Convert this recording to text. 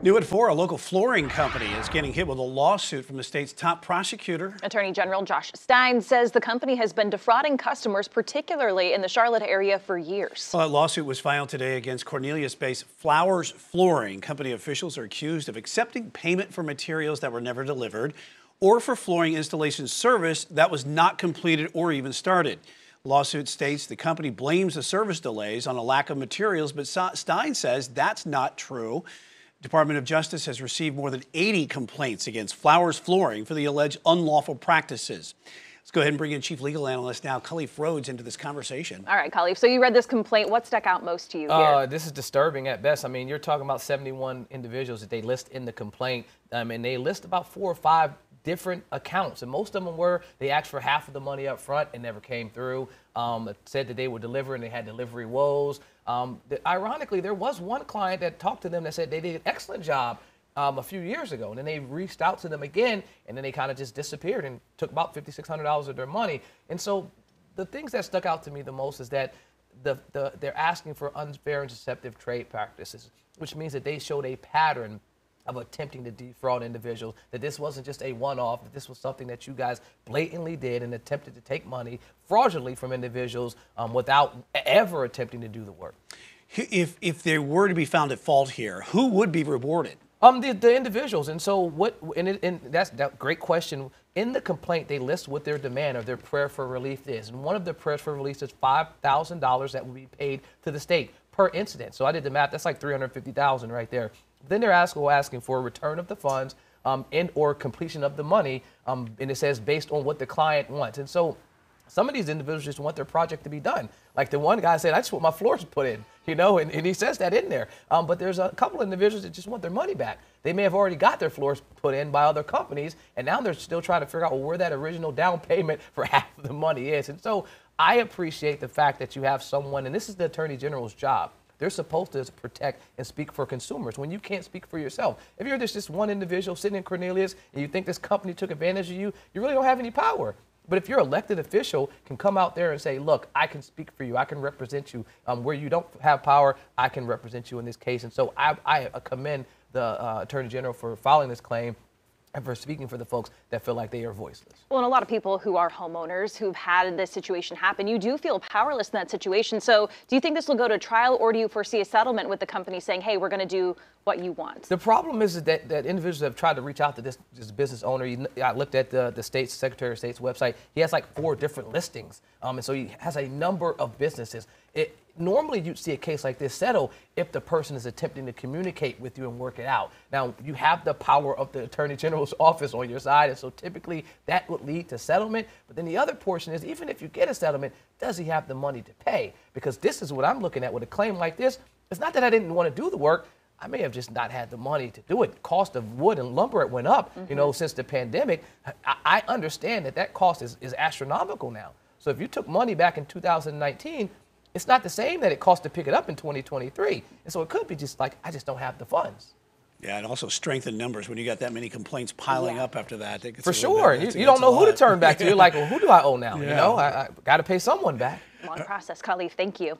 New at 4, a local flooring company is getting hit with a lawsuit from the state's top prosecutor. Attorney General Josh Stein says the company has been defrauding customers, particularly in the Charlotte area, for years. Well, that lawsuit was filed today against Cornelius-based Flowers Flooring. Company officials are accused of accepting payment for materials that were never delivered or for flooring installation service that was not completed or even started. Lawsuit states the company blames the service delays on a lack of materials, but Stein says that's not true. Department of Justice has received more than 80 complaints against Flowers Flooring for the alleged unlawful practices. Let's go ahead and bring in Chief Legal Analyst now, Khalif Rhodes, into this conversation. All right, Khalif, so you read this complaint. What stuck out most to you here? This is disturbing at best. I mean, you're talking about 71 individuals that they list in the complaint, and they list about 4 or 5 different accounts, and most of them were they asked for half of the money up front and never came through. Said that they would deliver and they had delivery woes. Ironically, there was one client that talked to them that said they did an excellent job a few years ago, and then they reached out to them again, and then they kind of just disappeared and took about $5,600 of their money. And so the things that stuck out to me the most is that they're asking for unfair and deceptive trade practices, which means that they showed a pattern of attempting to defraud individuals, that this wasn't just a one-off, that this was something that you guys blatantly did and attempted to take money fraudulently from individuals without ever attempting to do the work. If they were to be found at fault here, who would be rewarded? The individuals. And so and that's that great question. In the complaint, they list what their demand or their prayer for relief is. And one of the prayers for relief is $5,000 that will be paid to the state per incident. So I did the math, that's like $350,000 right there. Then they're asking for a return of the funds and or completion of the money, and it says based on what the client wants. And so some of these individuals just want their project to be done. Like the one guy said, I just want my floors put in, and he says that in there. But there's a couple of individuals that just want their money back. They may have already got their floors put in by other companies, and now they're still trying to figure out where that original down payment for half of the money is. And so I appreciate the fact that you have someone, and this is the Attorney General's job. They're supposed to protect and speak for consumers when you can't speak for yourself. If you're just one individual sitting in Cornelius and you think this company took advantage of you, you really don't have any power. But if your elected official can come out there and say, look, I can speak for you, I can represent you, where you don't have power, I can represent you in this case. And so I commend the Attorney General for filing this claim and for speaking for the folks that feel like they are voiceless. Well, and a lot of people who are homeowners who've had this situation happen, you do feel powerless in that situation. So do you think this will go to trial, or do you foresee a settlement with the company saying, hey, we're going to do what you want? The problem is that individuals have tried to reach out to this business owner. I looked at the state's Secretary of State's website. He has like 4 different listings. And so he has a number of businesses. Normally, you'd see a case like this settle if the person is attempting to communicate with you and work it out. Now, you have the power of the Attorney General's office on your side, and so typically that would lead to settlement. But then the other portion is, even if you get a settlement, does he have the money to pay? Because this is what I'm looking at with a claim like this. It's not that I didn't want to do the work. I may have just not had the money to do it. Cost of wood and lumber, it went up, since the pandemic. I understand that cost is astronomical now. So if you took money back in 2019, it's not the same that it cost to pick it up in 2023. And so it could be just like, I just don't have the funds. Yeah, and also strengthen numbers when you got that many complaints piling up after that. For sure. You don't know who to turn back to. You're like, well, who do I owe now? I got to pay someone back. Long process. Khalif, thank you.